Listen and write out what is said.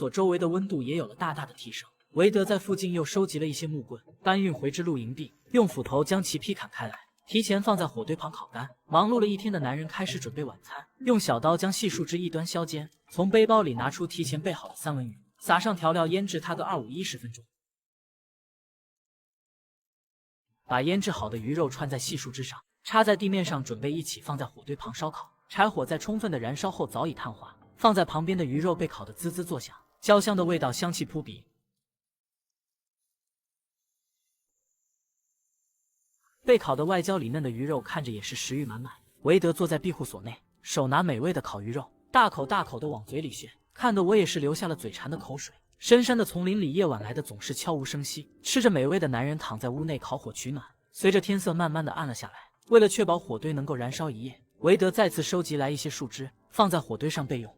所周围的温度也有了大大的提升。韦德在附近又收集了一些木棍，搬运回至露营地，用斧头将其劈砍开来，提前放在火堆旁烤干。忙碌了一天的男人开始准备晚餐，用小刀将细树枝一端削尖，从背包里拿出提前备好的三文鱼，撒上调料腌制它个25-10分钟。把腌制好的鱼肉串在细树枝上，插在地面上，准备一起放在火堆旁烧烤。柴火在充分的燃烧后早已炭化，放在旁边的鱼肉被烤得滋滋作响，焦香的味道香气扑鼻。被烤得外焦里嫩的鱼肉看着也是食欲满满。韦德坐在庇护所内，手拿美味的烤鱼肉，大口大口地往嘴里炫，看得我也是流下了嘴馋的口水。深山的丛林里，夜晚来的总是悄无声息。吃着美味的男人躺在屋内烤火取暖，随着天色慢慢地暗了下来。为了确保火堆能够燃烧一夜，韦德再次收集来一些树枝，放在火堆上备用。